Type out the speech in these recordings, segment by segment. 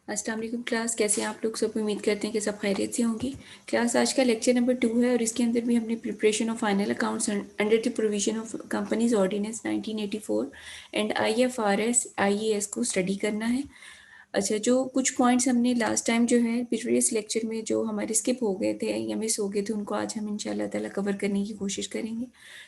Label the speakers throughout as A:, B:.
A: अस्सलाम वालेकुम क्लास, कैसे हैं आप लोग सब। उम्मीद करते हैं कि सब खैरियत से होंगी। क्लास आज का लेक्चर नंबर 2 है और इसके अंदर भी हमने preparation of final accounts under the provision of companies ordinance 1984 and IFRS IAS को स्टडी करना है। अच्छा, जो कुछ पॉइंट्स हमने लास्ट टाइम जो है प्रीवियस लेक्चर में जो हमारे स्किप हो गए थे या मिस हो गए थे, उनको आज हम इंशाल्लाह ताला कवर करने की कोशिश करेंगे।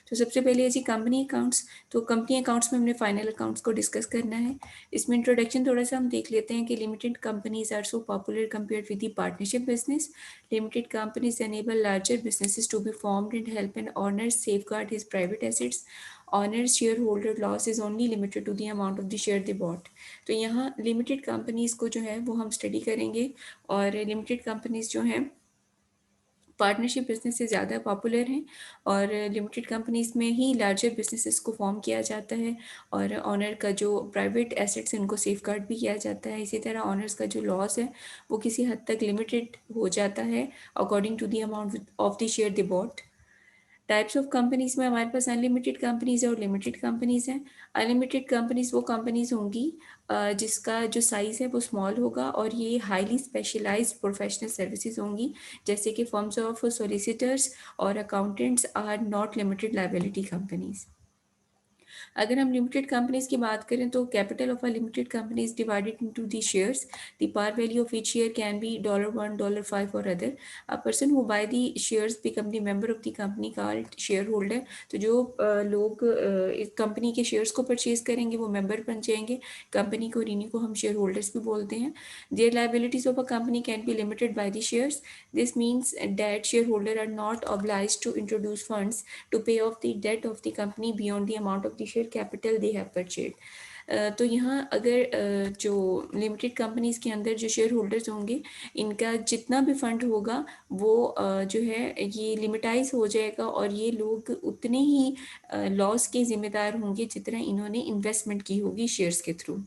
A: तो सबसे पहले है जी कंपनी अकाउंट्स। तो कंपनी अकाउंट्स में हमने फाइनल अकाउंट्स को डिस्कस करना है। इसमें इंट्रोडक्शन थोड़ा सा हम देख लेते हैं कि limited companies are so popular compared with the partnership business. Limited companies enable larger businesses to be formed and help an owner safeguard his private assets. Owners share holder loss is only limited to the amount of the share they bought. तो यहाँ limited companies को जो है वो हम study करेंगे और limited companies जो हैं पार्टनरशिप बिजनेस से ज़्यादा पॉपुलर हैं और लिमिटेड कंपनीज में ही लार्जर बिजनेसेस को फॉर्म किया जाता है और ऑनर का जो प्राइवेट एसेट्स हैं उनको सेफ गार्ड भी किया जाता है। इसी तरह ऑनर्स का जो लॉस है वो किसी हद तक लिमिटेड हो जाता है according to the amount of the share they bought. Types of companies में हमारे पास अनलिमिटेड कंपनीज और लिमिटेड कंपनीज हैं। अनलिमिटेड कंपनीज वो कंपनीज होंगी जिसका जो साइज़ है वो स्मॉल होगा और ये हाईली स्पेशलाइज्ड प्रोफेशनल सर्विसेज होंगी, जैसे कि फर्म्स ऑफ सॉलिसिटर्स और accountants are not limited liability companies. अगर हम लिमिटेड कंपनीज की बात करें तो capital of a limited company is divided into the shares. The par value of each share can be $1, $5 और other. A person who buy the shares become the member of the company called share holder. तो जो लोग इस company के shares को purchase करेंगे वो member बन जाएंगे कंपनी को, और इन्हीं को हम शेयर होल्डर्स भी बोलते हैं। Their liabilities of a company can be limited by the shares. This means that shareholders are not obliged to introduce funds to pay off the debt of the company beyond the amount of the share capital they have purchased. तो यहाँ अगर जो limited companies के अंदर जो share holders होंगे इनका जितना भी फंड होगा वो जो है ये लिमिटाइज हो जाएगा और ये लोग उतने ही लॉस के जिम्मेदार होंगे जितना इन्होंने इन्वेस्टमेंट की होगी शेयर्स के through.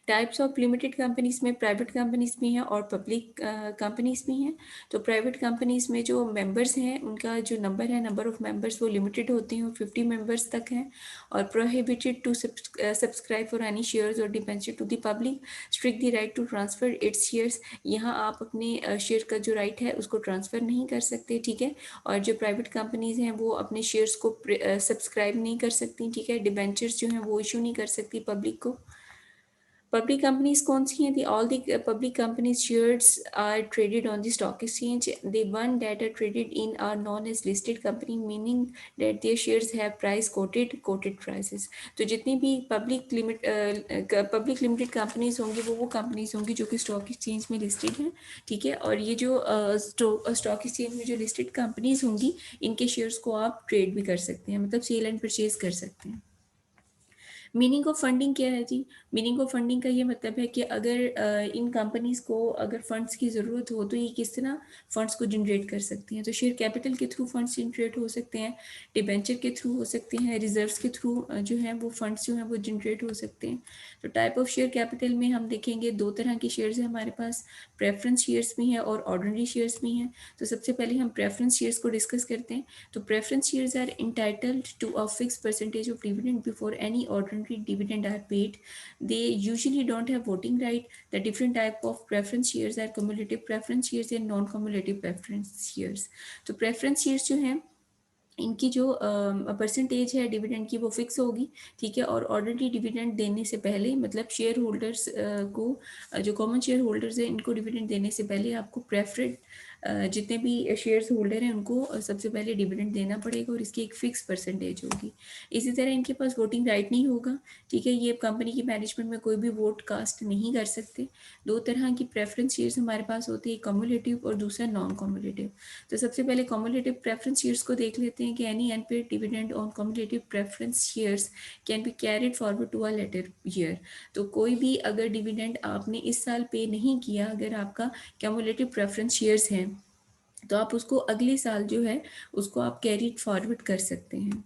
A: Types of limited companies में प्राइवेट कंपनीज भी हैं और पब्लिक कंपनीज भी हैं। तो प्राइवेट कंपनीज में जो मेंबर्स हैं उनका जो नंबर है, नंबर ऑफ मेंबर्स वो लिमिटेड होते हैं, 50 मेंबर्स तक हैं और prohibited to subscribe for any shares और debenture to the public. Strict the right to transfer its shares. यहाँ आप अपने शेयर का जो राइट है उसको ट्रांसफ़र नहीं कर सकते, ठीक है। और जो प्राइवेट कंपनीज हैं वो अपने शेयर्स को सब्सक्राइब नहीं कर सकती, ठीक है। डिबेंचर्स जो हैं वो इशू नहीं कर सकती पब्लिक को। पब्लिक कंपनीज कौन सी हैं? The all the public companies shares are traded on the stock exchange. The one that are traded in are known as listed company, meaning that their shares have price quoted prices. तो जितनी भी public limited companies होंगी वो companies होंगी जो कि stock exchange में listed हैं, ठीक है। और ये जो स्टॉक एक्सचेंज में जो लिस्टेड कंपनीज होंगी इनके शेयर्स को आप ट्रेड भी कर सकते हैं, मतलब सेल एंड परचेज कर सकते हैं। मीनिंग ऑफ फंडिंग क्या है जी? मीनिंग ऑफ फंडिंग का ये मतलब है कि अगर इन कंपनीज को अगर फंड्स की ज़रूरत हो तो ये किस तरह फंड्स को जनरेट कर सकती हैं। तो शेयर कैपिटल के थ्रू फंड्स जनरेट हो सकते हैं, डिबेंचर के थ्रू हो सकते हैं, रिजर्व्स के थ्रू जो है वो फंड्स जो हैं वो जनरेट हो सकते हैं। तो टाइप ऑफ शेयर कैपिटल में हम देखेंगे दो तरह के शेयर्स हैं हमारे पास, प्रेफरेंस शेयर्स भी हैं और ऑर्डिनरी शेयर्स भी हैं। तो सबसे पहले हम प्रेफरेंस शेयर्स को डिस्कस करते हैं। तो preference shares are entitled to a fixed percentage of dividend before any ordinary dividend are paid. They usually don't have voting right. The different type of preference shares are cumulative preference shares and non-cumulative preference shares. तो preference shares जो हैं इनकी जो percentage है dividend की वो fix होगी, ठीक है। और ऑलरेडी डिविडेंड देने से पहले, मतलब शेयर होल्डर्स को जो कॉमन शेयर होल्डर्स हैं इनको डिविडेंड देने से पहले आपको प्रेफरेड जितने भी शेयर्स होल्डर हैं उनको सबसे पहले डिविडेंड देना पड़ेगा और इसकी एक फ़िक्स परसेंटेज होगी। इसी तरह इनके पास वोटिंग राइट नहीं होगा, ठीक है। ये कंपनी की मैनेजमेंट में कोई भी वोट कास्ट नहीं कर सकते। दो तरह की प्रेफरेंस शेयर्स हमारे पास होती है, कम्युलेटिव और दूसरा नॉन कम्युलेटिव। तो सबसे पहले कम्युलेटिव प्रेफरेंस शेयर्स को देख लेते हैं कि any unpaid dividend on cumulative preference shares can be carried forward to a later year. तो कोई भी अगर डिविडेंड आपने इस साल पे नहीं किया, अगर आपका कम्युलेटिव प्रेफरेंस शेयर्स हैं तो आप उसको अगले साल जो है उसको आप कैरी फॉरवर्ड कर सकते हैं।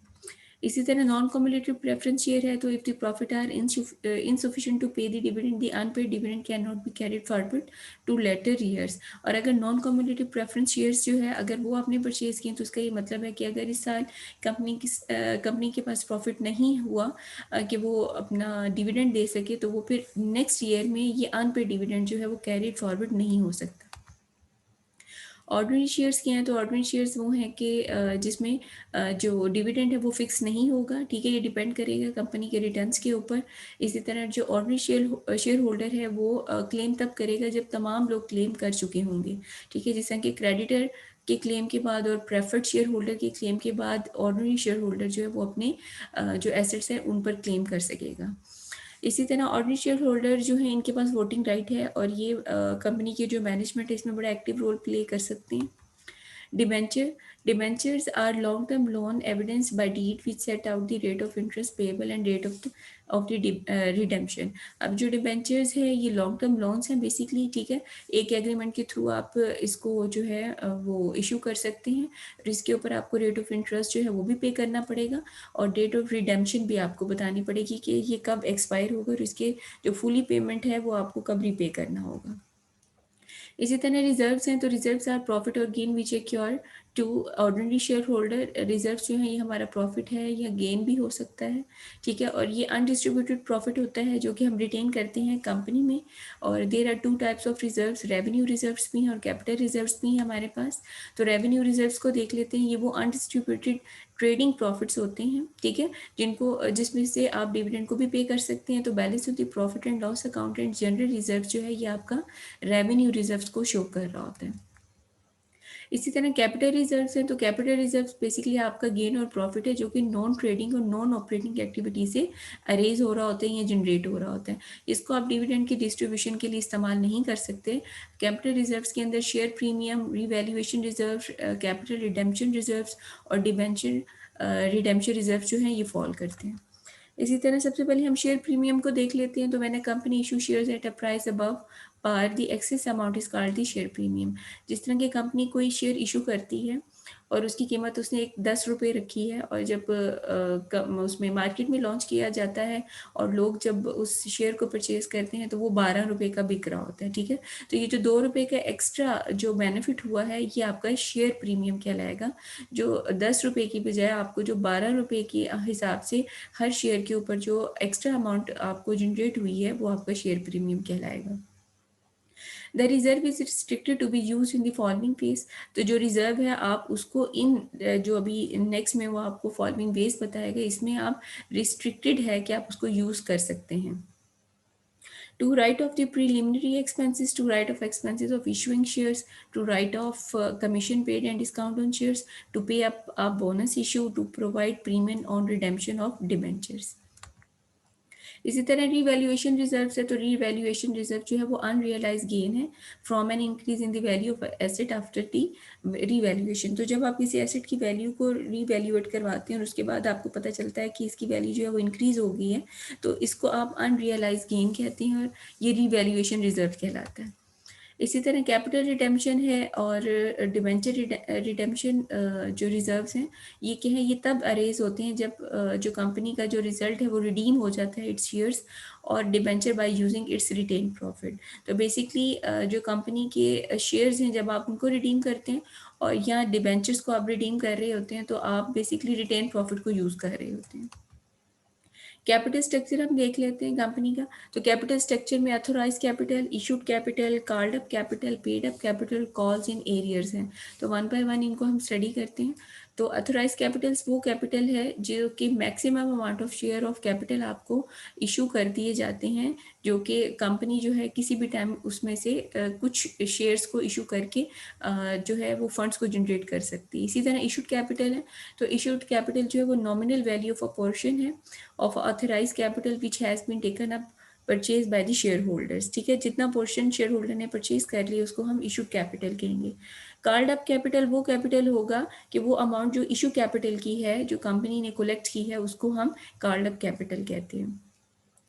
A: इसी तरह नॉन कम्युलेटिव प्रेफरेंस शेयर है, तो if the profit are insufficient to pay the dividend, the unpaid dividend can not be carried forward to later years. और अगर नॉन कम्युलेटिव प्रेफरेंस शेयर्स जो है अगर वो आपने परचेज किए तो उसका ये मतलब है कि अगर इस साल कंपनी के पास प्रॉफिट नहीं हुआ कि वो अपना डिविडेंड दे सके, तो वो फिर नेक्स्ट ईयर में ये अनपेड डिविडेंड जो है वो कैरिड फॉरवर्ड नहीं हो सकता। ऑर्डिनरी शेयर्स क्या हैं, तो ऑर्डिनरी शेयर्स वो हैं कि जिसमें जो डिविडेंड है वो फिक्स नहीं होगा, ठीक है, ये डिपेंड करेगा कंपनी के रिटर्न्स के ऊपर। इसी तरह जो ऑर्डिनरी शेयर होल्डर है वो क्लेम तब करेगा जब तमाम लोग क्लेम कर चुके होंगे, ठीक है, जिस तरह कि क्रेडिटर के क्लेम के बाद और प्रेफर्ड शेयर होल्डर के क्लेम के बाद ऑर्डिनरी शेयर होल्डर जो है वो अपने जो एसेट्स हैं उन पर क्लेम कर सकेगा। इसी तरह ऑर्डिनरी शेयर होल्डर जो है इनके पास वोटिंग राइट है और ये कंपनी की जो मैनेजमेंट है इसमें बड़ा एक्टिव रोल प्ले कर सकते हैं। Debenture Debentures are long-term loan evidenced by deed which set out the rate of interest payable and rate of the redemption। अब जो डिबेंचर्स है ये लॉन्ग टर्म लोन्स हैं बेसिकली, ठीक है, एक एग्रीमेंट के थ्रू आप इसको जो है वो इशू कर सकते हैं और इसके ऊपर आपको रेट ऑफ इंटरेस्ट जो है वो भी पे करना पड़ेगा और डेट ऑफ रिडेम्पशन भी आपको बतानी पड़ेगी कि ये कब एक्सपायर होगा और इसके जो फुली पेमेंट है वो आपको कब रीपे करना होगा। इसी तरह रिजर्व्स हैं, तो रिजर्व्स आर प्रॉफिट और gain which accrue to ordinary share holder. Reserves जो है ये हमारा प्रॉफिट है या गेन भी हो सकता है, ठीक है, और ये अनडिस्ट्रीब्यूटेड प्रॉफिट होता है जो कि हम रिटेन करते हैं कंपनी में। और there are two types of reserves, revenue reserves भी हैं और कैपिटल रिजर्व्स भी हैं हमारे पास। तो रेवेन्यू रिजर्व्स को देख लेते हैं, ये वो अनडिस्ट्रीब्यूटेड ट्रेडिंग प्रॉफिट्स होते हैं, ठीक है, जिसमें से आप डिविडेंड को भी पे कर सकते हैं। तो balance of the profit and loss account and general reserve जो है ये आपका रेवेन्यू रिजर्व्स को शो कर रहा होता है। इसी तरह कैपिटल रिजर्व्स हैं, तो कैपिटल रिजर्व्स बेसिकली आपका गेन और प्रॉफिट है जो कि नॉन ट्रेडिंग और नॉन ऑपरेटिंग एक्टिविटी से अरेज हो रहा होता है या जनरेट हो रहा होता है। इसको आप डिविडेंड की डिस्ट्रीब्यूशन के लिए इस्तेमाल नहीं कर सकते। कैपिटल रिजर्व्स के अंदर share premium, revaluation reserve, capital redemption reserves और डिबेंचर रिडेम्पशन रिजर्व जो हैं ये फॉल करते हैं। इसी तरह सबसे पहले हम शेयर प्रीमियम को देख लेते हैं। तो मैंने company issue shares at a price above par the excess amount is called the share premium. जिस तरह की कंपनी कोई शेयर इशू करती है और उसकी कीमत उसने एक 10 रुपये रखी है और जब उसमें मार्केट में लॉन्च किया जाता है और लोग जब उस शेयर को परचेज करते हैं तो वो 12 रुपये का बिक रहा होता है, ठीक है। तो ये जो 2 रुपये का एक्स्ट्रा जो बेनिफिट हुआ है ये आपका शेयर प्रीमियम कहलाएगा, जो 10 रुपये की बजाय आपको जो 12 रुपये के हिसाब से हर शेयर के ऊपर जो एक्स्ट्रा अमाउंट आपको जनरेट हुई है वो आपका शेयर प्रीमियम कहलाएगा। The reserve is restricted to be use in the following phase. तो जो रिजर्व है आप उसको इन जो अभी नेक्स्ट में वो आपको फॉलोइंग वेज बताएगा, इसमें आप रिस्ट्रिक्टेड है कि आप उसको यूज कर सकते हैं। To write off the preliminary expenses, to write off expenses of issuing shares, to write off commission paid and discount on shares, to pay up a bonus issue, to provide premium on redemption of debentures। इसी तरह revaluation reserve है, तो revaluation reserve जो है वो unrealise gain है from an increase in the value of asset after the revaluation. तो जब आप किसी एसेट की वैल्यू को रीवैल्यूएट करवाते हैं और उसके बाद आपको पता चलता है कि इसकी वैल्यू जो है वो इंक्रीज हो गई है, तो इसको आप अनरियलाइज गेन कहते हैं और ये रीवैल्यूएशन रिजर्व कहलाता है। इसी तरह कैपिटल रिडेम्पशन है और डिबेंचर रिडेम्पशन जो रिजर्व्स हैं ये क्या है, ये तब अरेज होते हैं जब जो कंपनी का जो रिजल्ट है वो रिडीम हो जाता है इट्स शेयर्स और debenture by using its retained profit. तो बेसिकली जो कंपनी के शेयर्स हैं जब आप उनको रिडीम करते हैं और या डिबेंचर्स को आप रिडीम कर रहे होते हैं तो आप बेसिकली रिटेन प्रॉफिट को यूज़ कर रहे होते हैं। कैपिटल स्ट्रक्चर हम देख लेते हैं कंपनी का। तो कैपिटल स्ट्रक्चर में authorised capital, issued capital, called up capital, paid up capital, calls in arrears हैं। तो वन बाय वन इनको हम स्टडी करते हैं। तो अथोराइज कैपिटल्स वो कैपिटल है जो कि maximum amount of share of capital आपको इशू कर दिए जाते हैं, जो कि कंपनी जो है किसी भी टाइम उसमें से कुछ शेयर्स को इशू करके जो है वो फंड्स को जनरेट कर सकती है। इसी तरह इशूड कैपिटल है, तो इशूड कैपिटल जो है वो nominal value of a portion है of authorise capital which has been taken up purchase by the share holders, ठीक है, जितना पोर्शन शेयर होल्डर ने परचेज कर लिया उसको हम इशू कैपिटल कहेंगे। कॉल्ड अप कैपिटल वो कैपिटल होगा कि वो अमाउंट जो इशू कैपिटल की है जो कंपनी ने कलेक्ट की है उसको हम कॉल्ड अप कैपिटल कहते हैं।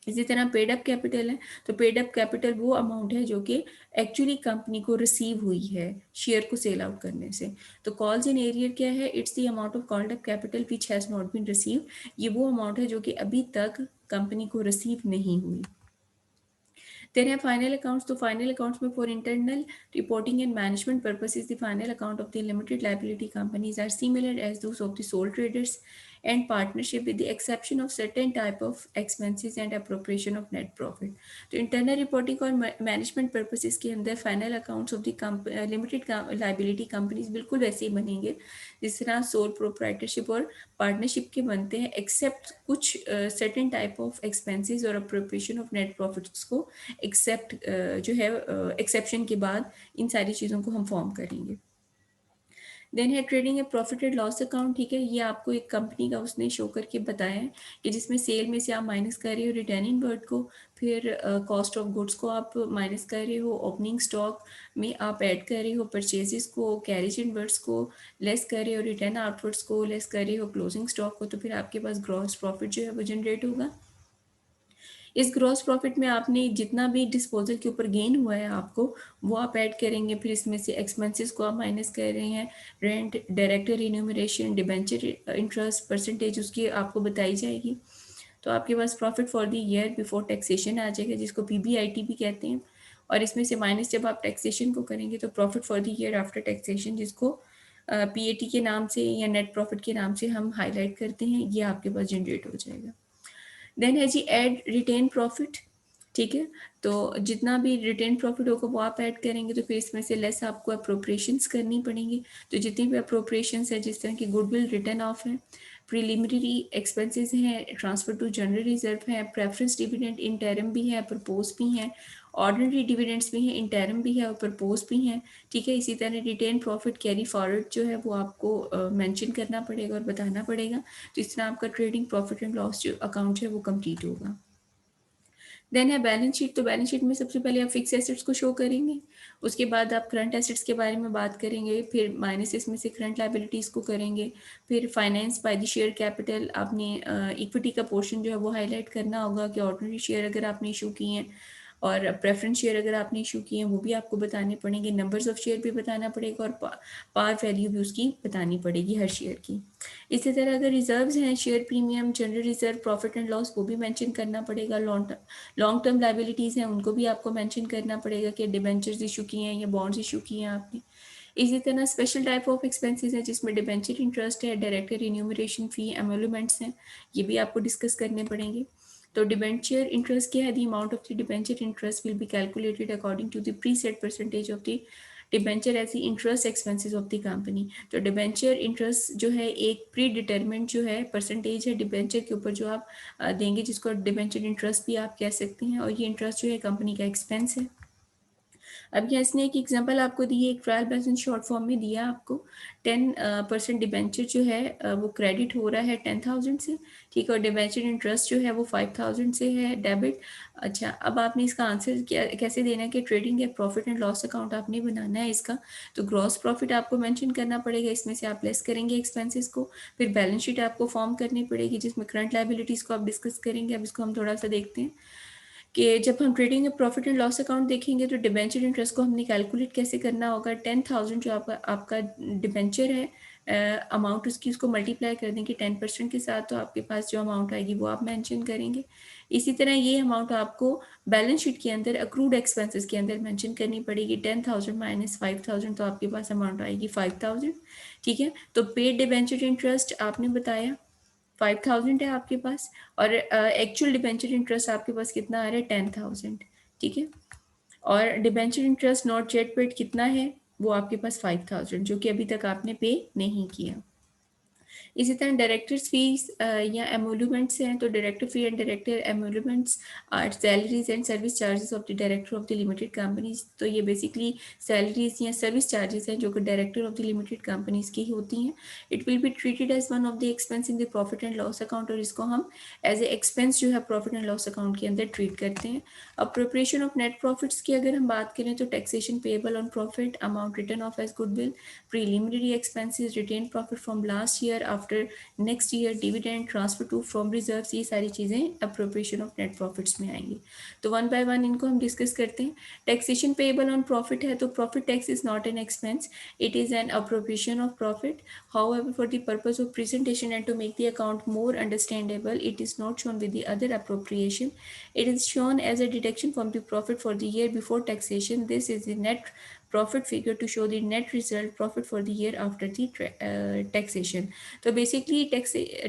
A: इसी तरह पेड अप कैपिटल है, तो पेड अप कैपिटल वो अमाउंट है जो कि एक्चुअली कंपनी को रिसीव हुई है शेयर को सेल आउट करने से। तो कॉल्स इन एरियर क्या है? Its the amount of called up capital which has not been received. ये वो अमाउंट है जो कि अभी तक कंपनी को रिसीव नहीं हुई। Then have final accounts. तो final accounts में for internal reporting and management purposes, the final account of the limited liability companies are similar as those of the sole traders and partnership with the exception of certain type of expenses and appropriation of net profit. तो internal reporting और management purposes के अंदर final accounts of the limited liability companies बिल्कुल वैसे ही बनेंगे जिस तरह sole proprietorship और partnership के बनते हैं, except कुछ certain type of expenses और appropriation of net profits को एक्सेप्ट जो है एक्सेप्शन के बाद इन सारी चीज़ों को हम फॉर्म करेंगे। देन है trading A profit and loss account. ठीक है, ये आपको एक कंपनी का उसने शो करके बताया है कि जिसमें सेल में से आप माइनस कर रहे हो रिटर्न इन वर्ड को, फिर कॉस्ट ऑफ गुड्स को आप माइनस कर रहे हो, ओपनिंग स्टॉक में आप ऐड कर रहे हो परचेजेस को, कैरेज इन वर्ड्स को लेस कर रहे हो, रिटर्न आउटवर्ड्स को लेस कर रहे हो, क्लोजिंग स्टॉक को, तो फिर आपके पास ग्रॉस प्रॉफिट जो है वो जनरेट होगा। इस ग्रॉस प्रॉफिट में आपने जितना भी डिस्पोजल के ऊपर गेन हुआ है आपको वो आप ऐड करेंगे, फिर इसमें से एक्सपेंसेस को आप माइनस कर रहे हैं, rent, director remuneration, debenture interest percentage उसकी आपको बताई जाएगी। तो आपके पास profit for the year before taxation आ जाएगा जिसको पीबीआईटी भी कहते हैं, और इसमें से माइनस जब आप टैक्सेशन को करेंगे तो profit for the year after taxation जिसको पीएटी के नाम से या नेट प्रॉफिट के नाम से हम हाईलाइट करते हैं, ये आपके पास जनरेट हो जाएगा। देन है जी ऐड रिटेन प्रॉफिट। ठीक है, तो जितना भी रिटेन प्रॉफिट होगा वो आप ऐड करेंगे, तो फिर इसमें से लेस आपको अप्रोप्रिएशंस करनी पड़ेंगी। तो जितनी भी अप्रोप्रिएशंस है जिस तरह की गुडविल रिटर्न ऑफ है, प्रिलिमिनरी एक्सपेंसेस हैं, ट्रांसफर टू जनरल रिजर्व है, प्रेफरेंस डिविडेंड इंटरम भी है, प्रपोज भी हैं, ऑर्डिनरी डिविडेंड्स भी हैं, इंटरम भी है और प्रपोज भी हैं। ठीक है, इसी तरह रिटेन प्रॉफिट कैरी फॉरवर्ड जो है वो आपको मेंशन करना पड़ेगा और बताना पड़ेगा। तो इस तरह आपका ट्रेडिंग प्रॉफिट एंड लॉस जो अकाउंट है वो कंप्लीट होगा। देन है बैलेंस शीट। तो बैलेंस शीट में सबसे पहले आप फिक्स एसेट्स को शो करेंगे, उसके बाद आप करंट एसेट्स के बारे में बात करेंगे, फिर माइनस इसमें से करंट लाइबिलिटीज़ को करेंगे, फिर finance by the share capital आपने इक्विटी का पोर्शन जो है वो हाईलाइट करना होगा कि ऑर्डिनरी शेयर अगर आपने इशू किए हैं और प्रेफरेंस शेयर अगर आपने इशू किए हैं वो भी आपको बताने पड़ेंगे, नंबर्स ऑफ शेयर भी बताना पड़ेगा और पार वैल्यू भी उसकी बतानी पड़ेगी हर शेयर की। इसी तरह अगर रिजर्व्स हैं, share premium, general reserve, profit and loss, वो भी मेंशन करना पड़ेगा। लॉन्ग टर्म लाइबिलिटीज़ हैं उनको भी आपको मेंशन करना पड़ेगा कि डिबेंचर्स इशू किए हैं या बॉन्ड्स इशू किए हैं आपने। इसी तरह स्पेशल टाइप ऑफ एक्सपेंसेस हैं जिसमें डिबेंचर इंटरेस्ट है, डायरेक्टर रिन्यूमरेशन फी, एमोलूमेंट्स हैं, ये भी आपको डिस्कस करने पड़ेंगे। तो डिबेंचर इंटरेस्ट क्या है? The amount of the debenture interest will be calculated according to the preset percentage of the debenture as the interest expenses of the company. तो डिबेंचर इंटरेस्ट जो है एक प्री डिटरमिनेंट जो है percentage है debenture के ऊपर जो आप देंगे, जिसको डिबेंचर इंटरेस्ट भी आप कह सकते हैं, और ये इंटरेस्ट जो है कंपनी का एक्सपेंस है। अब यहाँ इसने एक एग्जांपल आपको दी है, एक ट्रायल बैलेंस शॉर्ट फॉर्म में दिया आपको 10% डिबेंचर जो है वो क्रेडिट हो रहा है 10,000 से, ठीक है, और डिबेंचर इंटरेस्ट जो है वो 5,000 से है डेबिट। अच्छा, अब आपने इसका आंसर क्या कैसे देना है कि ट्रेडिंग या प्रॉफिट एंड लॉस अकाउंट आपने बनाना है इसका। तो ग्रॉस प्रॉफिट आपको मेंशन करना पड़ेगा, इसमें से आप लेस करेंगे एक्सपेंसेस को, फिर बैलेंस शीट आपको फॉर्म करनी पड़ेगी जिसमें करंट लाइबिलिटीज़ को आप डिस्कस करेंगे। अब इसको हम थोड़ा सा देखते हैं कि जब हम ट्रेडिंग में प्रॉफिट एंड लॉस अकाउंट देखेंगे तो डिबेंचर इंटरेस्ट को हमने कैलकुलेट कैसे करना होगा। 10,000 जो आपका आपका डिबेंचर है अमाउंट उसकी, उसको मल्टीप्लाई कर देंगे 10% के साथ, तो आपके पास जो अमाउंट आएगी वो आप मेंशन करेंगे। इसी तरह ये अमाउंट आपको बैलेंस शीट के अंदर अक्रूड एक्सपेंसेस के अंदर मेंशन करनी पड़ेगी। 10,000 माइनस 5,000 तो आपके पास अमाउंट आएगी 5,000। ठीक है, तो पेड डिबेंचर इंटरेस्ट आपने बताया 5,000 है आपके पास, और एक्चुअल डिबेंचर इंटरेस्ट आपके पास कितना आ रहा है 10,000। ठीक है, और debenture interest not yet paid कितना है, वो आपके पास 5,000 जो कि अभी तक आपने पे नहीं किया। इसी तरह डायरेक्टर्स फीस या एमोलूमेंट्स हैं, तो director fee and director emoluments are salaries and service charges of the director of the limited companies. तो ये बेसिकली सैलरीज या सर्विस चार्जेस हैं जो कि director of the limited companies की ही होती हैं। It will be treated as one of the expense in the profit and loss account, और इसको हम एज ए एक्सपेंस जो है प्रॉफिट एंड लॉस अकाउंट के अंदर ट्रीट करते हैं। अप्रोप्रिएशन ऑफ नेट प्रॉफिट्स की अगर हम बात करें तो taxation payable on profit, amount written off as goodwill, preliminary expenses, retained profit from last year after next year, dividend, transfer to from reserves, ये सारी चीज़ें अप्रोप्रिएशन ऑफ नेट प्रॉफिट्स में आएंगी। तो वन बाय वन इनको हम discuss करते हैं। टैक्सेशन पेएबल ऑन प्रॉफिट है, तो profit tax is not an expense, it is an appropriation of profit. However, for the purpose of presentation and to make the account more understandable, it is not shown with the other appropriation. It is shown as a deduction from the profit for the year before taxation. This is the net profit figure to show the net result profit for the year after the taxation. तो basically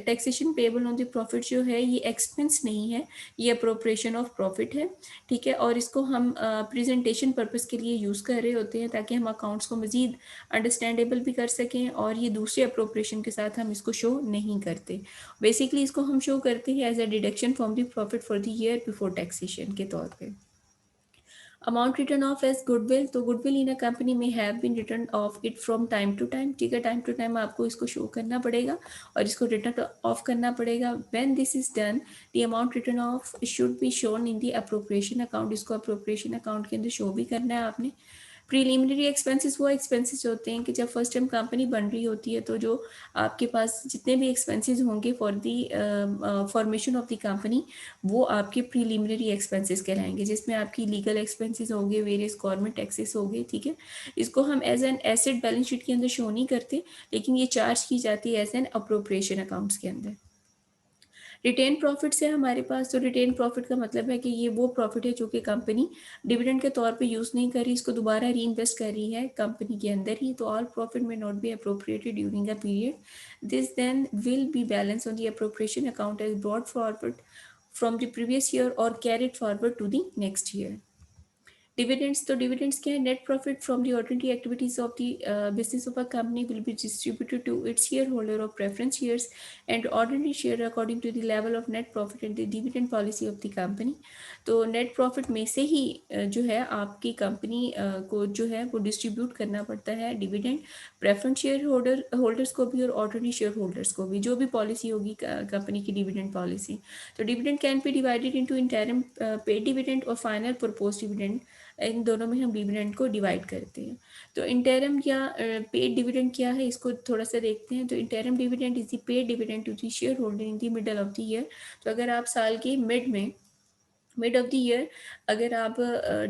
A: taxation payable on the profit जो है ये expense नहीं है, ये appropriation of profit है, ठीक है। और इसको हम प्रेजेंटेशन पर्पस के लिए यूज़ कर रहे होते हैं ताकि हम अकाउंट्स को मज़ीद अंडरस्टैंडेबल भी कर सकें, और ये दूसरे अप्रोप्रिएशन के साथ हम इसको शो नहीं करते। बेसिकली इसको हम शो करते हैं as a deduction from the profit for the year before taxation के तौर पे। Amount written off as goodwill, तो गुडविल इन अ कंपनी में have been written off it from time to time, ठीक है। टाइम टू टाइम आपको इसको show करना पड़ेगा और इसको रिटर्न ऑफ करना पड़ेगा। When this is done, the amount written of should be shown in the appropriation account, इसको अप्रोप्रिएशन अकाउंट के अंदर शो भी करना है आपने। प्रीलिमिनरी एक्सपेंसेस वो एक्सपेंसेस होते हैं कि जब फर्स्ट टाइम कंपनी बन रही होती है तो जो आपके पास जितने भी एक्सपेंसेस होंगे for the formation of the company, वो आपके प्रीलिमिनरी एक्सपेंसेस कहलाएंगे, जिसमें आपकी लीगल एक्सपेंसेस होंगे, वेरियस गवर्नमेंट टैक्सेस होंगे, ठीक है। इसको हम as an asset balance sheet के अंदर शो नहीं करते, लेकिन ये चार्ज की जाती है एज एन अप्रोप्रिएशन अकाउंट्स के अंदर। रिटेन प्रॉफिट से हमारे पास, तो रिटेन प्रॉफिट का मतलब है कि ये वो प्रॉफिट है जो कि कंपनी डिविडेंड के तौर पे यूज़ नहीं कर रही, इसको दोबारा री इन्वेस्ट कर रही है कंपनी के अंदर ही। तो all profit may not be appropriated during a period, this then will be balance on the appropriation account as brought forward from the previous year और carried forward to the next year. Dividends, तो dividends क्या है? Net profit from the ordinary activities of the business of a company will be distributed to its share holder of preference shares and ordinary share according to the level of net profit and the dividend policy of the company. तो net profit में से ही जो है आपकी company को जो है वो डिस्ट्रीब्यूट करना पड़ता है डिविडेंड, प्रेफरेंस शेयर होल्डर्स को भी और ऑर्डिनरी शेयर होल्डर्स को भी, जो भी पॉलिसी होगी कंपनी की डिविडेंड पॉलिसी। तो dividend can be divided into interim paid dividend और फाइनल प्रपोज डिविडेंड, इन दोनों में हम डिविडेंड को डिवाइड करते हैं। तो इंटरम या पेड डिविडेंड क्या है, इसको थोड़ा सा देखते हैं। तो interim dividend is the paid dividend to the share holder in the middle of the year. तो अगर आप साल के मिड ऑफ द ईयर अगर आप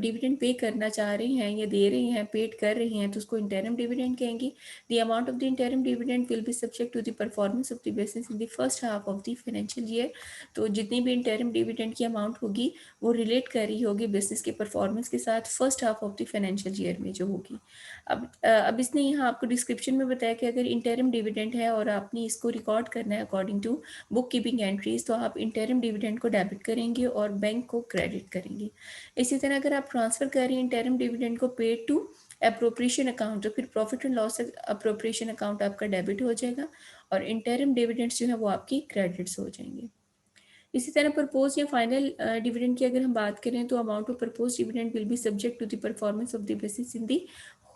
A: डिविडेंड पे करना चाह रहे हैं या दे रहे हैं, पेड कर रहे हैं, तो उसको इंटरम डिविडेंड कहेंगे। The amount of the interim dividend will be subject to the performance of the business in the first half of the financial year. तो जितनी भी इंटरम डिविडेंड की अमाउंट होगी वो रिलेट कर रही होगी बिजनेस के परफॉर्मेंस के साथ first half of the financial year में जो होगी। अब इसने यहाँ आपको डिस्क्रिप्शन में बताया कि अगर इंटरम डिविडेंड है और आपने इसको रिकॉर्ड करना है according to book keeping entries, तो आप इंटरम डिविडेंड को डेबिट करेंगे और बैंक को क्रेडिट करेंगे। इसी तरह अगर आप ट्रांसफर करें इंटरम डिविडेंड को पेड टू अप्रोप्रिएशन अकाउंट, तो फिर profit and loss appropriation account आपका डेबिट हो जाएगा और इंटरम डिविडेंड्स जो है वो आपकी क्रेडिट्स हो जाएंगे। इसी तरह प्रपोज या फाइनल डिविडेंड की अगर हम बात करें, तो amount of proposed dividend will be subject to the performance of the business in the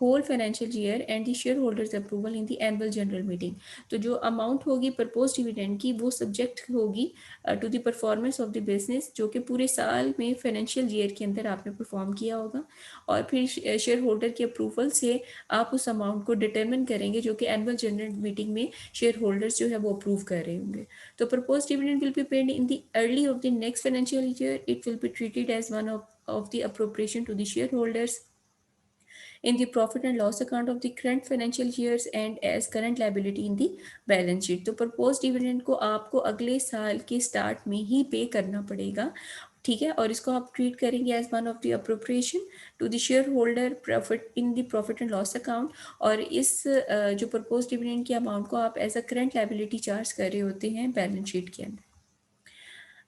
A: whole financial year and the share holders approval in the annual general meeting. तो जो amount होगी propose dividend की वो subject होगी to the performance of the business, जो कि पूरे साल में फाइनेंशियल ईयर के अंदर आपने परफॉर्म किया होगा, और फिर शेयर होल्डर के अप्रूवल से आप उस अमाउंट को डिटर्मिन करेंगे जो कि एनुअल जनरल मीटिंग में शेयर होल्डर्स जो है वो अप्रूव कर रहे होंगे। तो proposed dividend will be paid in the early of the next financial year. It will be treated as one of the appropriation to the shareholders in the profit and loss account of the current financial years and as current liability in the balance sheet. तो proposed dividend को आपको अगले साल के start में ही पे करना पड़ेगा, ठीक है। और इसको आप ट्रीट करेंगे as one of the appropriation to the share holder profit in the profit and loss account. और इस जो प्रपोज डिविडेंड की अमाउंट को आप as a current liability charge कर रहे होते हैं बैलेंस शीट के अंदर।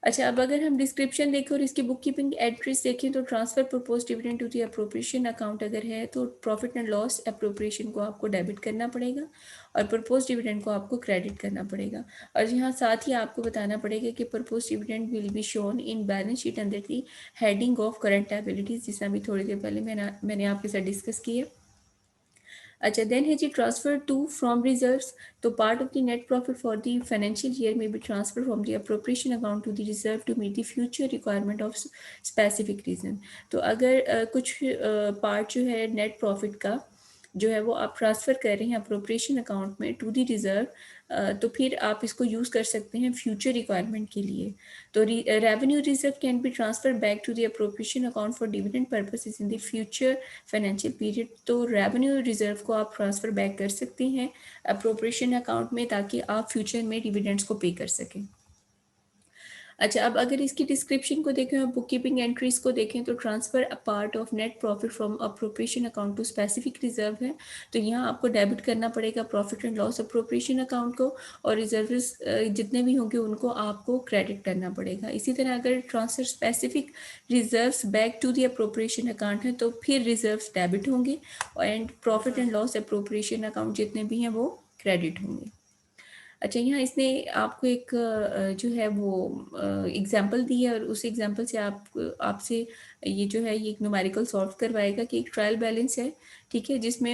A: अच्छा, अब अगर हम डिस्क्रिप्शन देखें और इसकी बुक कीपिंग एंट्रीज देखें, तो transfer proposed dividend to the appropriation account अगर है तो प्रॉफिट एंड लॉस अप्रोप्रिएशन को आपको डेबिट करना पड़ेगा और प्रपोज डिविडेंड को आपको क्रेडिट करना पड़ेगा। और यहाँ साथ ही आपको बताना पड़ेगा कि propose dividend will be shown in balance sheet under the heading of current liabilities, जिसे अभी थोड़ी देर पहले मैंने आपके साथ डिस्कस किया। अच्छा, then है जी ट्रांसफर टू फ्रॉम रिजर्व्स। तो part of the net profit for the financial year may be transfer from the appropriation account to the reserve to meet the future requirement of specific reason. तो अगर कुछ part जो है net profit का जो है वो आप ट्रांसफ़र कर रहे हैं अप्रोप्रिएशन अकाउंट में टू द रिज़र्व, तो फिर आप इसको यूज़ कर सकते हैं फ्यूचर रिक्वायरमेंट के लिए। तो revenue reserve can be transfer back to the appropriation account for dividend purposes in the future financial period. तो रेवेन्यू रिजर्व को आप ट्रांसफ़र बैक कर सकते हैं अप्रोप्रिएशन अकाउंट में, ताकि आप फ्यूचर में डिविडेंड्स को पे कर सकें। अच्छा, अब अगर इसकी डिस्क्रिप्शन को देखें और बुक कीपिंग एंट्रीज को देखें, तो transfer a part of net profit from appropriation account to specific reserve है। तो यहाँ आपको डेबिट करना पड़ेगा profit and loss appropriation account को, और रिजर्व्स जितने भी होंगे उनको आपको क्रेडिट करना पड़ेगा। इसी तरह अगर transfer specific reserves back to the appropriation account है, तो फिर रिजर्व्स डेबिट होंगे and profit and loss appropriation account जितने भी हैं वो क्रेडिट होंगे। अच्छा, यहाँ इसने आपको एक जो है वो एग्जांपल दी है, और उस एग्जांपल से आपसे ये जो है ये एक न्यूमेरिकल सॉल्व करवाएगा कि एक ट्रायल बैलेंस है, ठीक है, जिसमें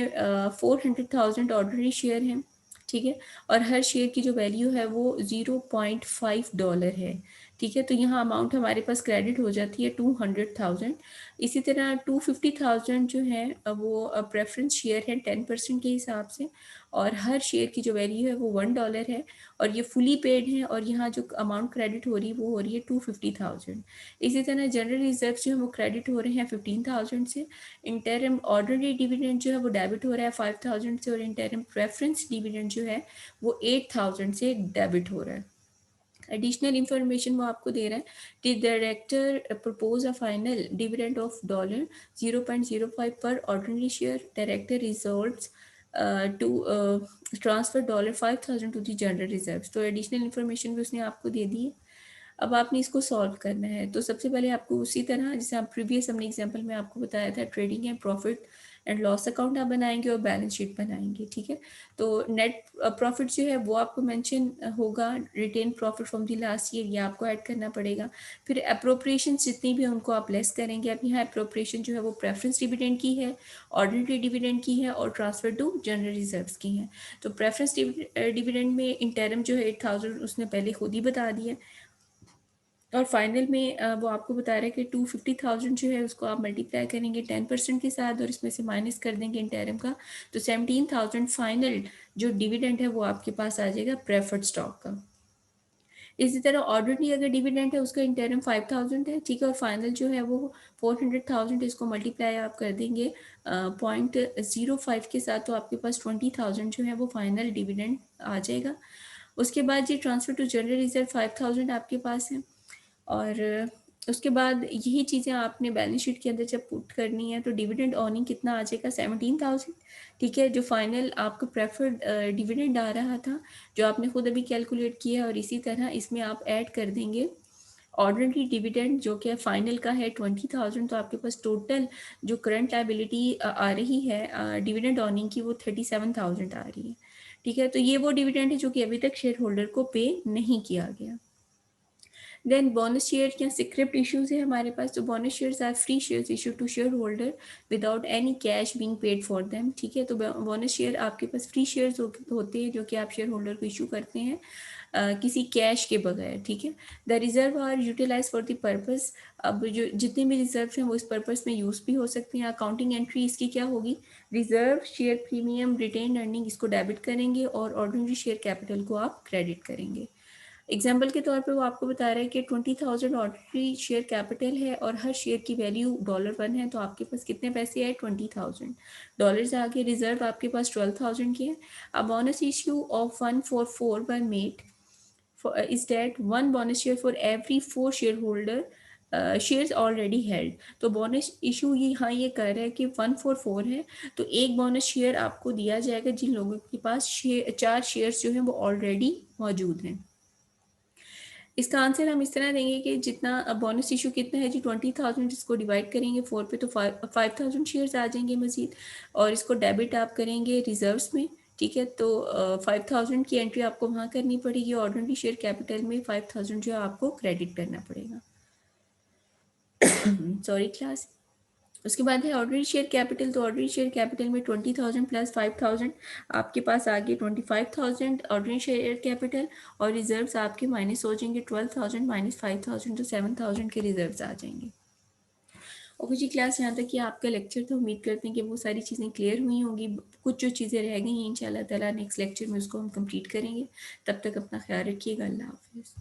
A: 400,000 ऑर्डिनरी शेयर हैं, ठीक है, और हर शेयर की जो वैल्यू है वो $0.5 है, ठीक है। तो यहाँ अमाउंट हमारे पास क्रेडिट हो जाती है 200,000। इसी तरह 250,000 जो है वो प्रेफरेंस शेयर है 10% के हिसाब से, और हर शेयर की जो वैल्यू है वो $1 है, और ये फुली पेड है, और यहाँ जो अमाउंट क्रेडिट हो रही है वो हो रही है 250,000। इसी तरह जनरल रिजर्व जो है वो क्रेडिट हो रहे हैं 15,000 से, इंटरिम ऑर्डिनरी डिविडेंड जो है वो डेबिट हो रहा है 5,000 से, और इंटरिम प्रेफरेंस डिविडेंड जो है वो 8,000 से डेबिट हो रहा है। एडिशनल इंफॉर्मेशन वो आपको दे रहा है, the director propose a final dividend of $0.05 per ordinary share. Director resolves to transfer $5,000 to the general reserve. तो एडिशनल इंफॉर्मेशन भी उसने आपको दे दी है। अब आपने इसको सॉल्व करना है, तो सबसे पहले आपको उसी तरह जैसे आप प्रीवियस हमने एग्जांपल में आपको बताया था, trading and profit and loss account आप बनाएंगे और बैलेंस शीट बनाएंगे, ठीक है। तो नेट प्रॉफिट जो है वो आपको मेंशन होगा, retained profit from the last year, ये आपको ऐड करना पड़ेगा। फिर अप्रोप्रिएशन जितनी भी उनको आप लेस करेंगे। अब यहाँ अप्रोप्रिएशन जो है वो प्रेफरेंस डिविडेंड की है, ऑर्डिनरी डिविडेंड की है, और ट्रांसफर टू जनरल रिजर्व्स की है। तो प्रेफरेंस डिविडेंड में इंटरम जो है 8,000 उसने पहले खुद ही बता दिया, और फाइनल में वो आपको बता रहा है कि 250,000 जो है उसको आप मल्टीप्लाई करेंगे 10% के साथ, और इसमें से माइनस कर देंगे इंटरम का, तो 17,000 फाइनल जो डिविडेंड है वो आपके पास आ जाएगा प्रेफर्ड स्टॉक का। इसी तरह ऑर्डिनरी अगर डिविडेंड है उसका इंटरम 5,000 है, ठीक है, और फाइनल जो है वो 400,000, इसको मल्टीप्लाई आप कर देंगे 0.05 के साथ, तो आपके पास 20,000 जो है वो फाइनल डिविडेंड आ जाएगा। उसके बाद ये ट्रांसफर टू जनरल रिजर्व 5,000 आपके पास है, और उसके बाद यही चीज़ें आपने बैलेंस शीट के अंदर जब पुट करनी है, तो डिविडेंड अर्निंग कितना आ जाएगा 17,000, ठीक है, जो फाइनल आपको प्रेफर्ड डिविडेंड आ रहा था, जो आपने खुद अभी कैलकुलेट किया, और इसी तरह इसमें आप ऐड कर देंगे ऑर्डिनरी डिविडेंड जो कि फाइनल का है 20,000, तो आपके पास टोटल जो करंट लाइबिलिटी आ रही है डिविडेंड अर्निंग की वो 37,000 आ रही है, ठीक है। तो ये वो डिविडेंड है जो कि अभी तक शेयर होल्डर को पे नहीं किया गया। देन बोनस शेयर या सिक्रिप्ट इश्यूज है हमारे पास। तो bonus shares are free shares issued to share holder without any cash being paid for them, ठीक है। तो बोनस शेयर आपके पास फ्री शेयर्स होते हैं जो कि आप शेयर होल्डर को इशू करते हैं किसी कैश के बगैर, ठीक है। The reserve are utilised for the purpose. अब जो जितने भी रिजर्व हैं वो इस पर्पस में यूज़ भी हो सकते हैं। अकाउंटिंग एंट्री इसकी क्या होगी, reserve share premium retained earning इसको डेबिट करेंगे, और ऑर्डिनरी शेयर कैपिटल को आप क्रेडिट करेंगे। एग्जाम्पल के तौर पे वो आपको बता रहा है कि 20,000 ऑर्डिनरी शेयर कैपिटल है, और हर शेयर की वैल्यू $1 है, तो आपके पास कितने पैसे आए, $20,000 आगे। रिजर्व आपके पास 12,000 की है। A bonus issue of 144 were made is that 1 bonus share for every 4 share holder shares already held. तो बोनस इशू यहाँ ये कह रहा है कि 144 है, तो एक बोनस शेयर आपको दिया जाएगा जिन लोगों के पास 4 शेयर्स जो हैं वो ऑलरेडी मौजूद हैं। इसका आंसर हम इस तरह देंगे कि जितना बोनस इशू कितना है जी 20,000, इसको डिवाइड करेंगे 4 पे, तो 5,000 शेयर्स आ जाएंगे मजीद, और इसको डेबिट आप करेंगे रिजर्व्स में, ठीक है। तो 5,000 की एंट्री आपको वहाँ करनी पड़ेगी, ऑर्डिनरी शेयर कैपिटल में 5,000 जो है आपको क्रेडिट करना पड़ेगा। Sorry class. उसके बाद है ऑर्डिनरी शेयर कैपिटल। तो ऑर्डिनरी शेयर कैपिटल में 20,000 प्लस 5,000 आपके पास आगे 25,000 ऑर्डिनरी शेयर कैपिटल, और रिजर्व्स आपके माइनस हो जाएंगे 12,000 माइनस 5,000, तो 7,000 के रिजर्व्स आ जाएंगे। ओके जी क्लास, यहाँ तक कि आपका लेक्चर था, उम्मीद करते हैं कि वो सारी चीज़ें क्लियर हुई होंगी। कुछ जो चीज़ें रह गई हैं इंशाल्लाह ताला नेक्स्ट लेक्चर में उसको हम कंप्लीट करेंगे। तब तक अपना ख्याल रखिएगा। अल्लाह हाफ़िज़।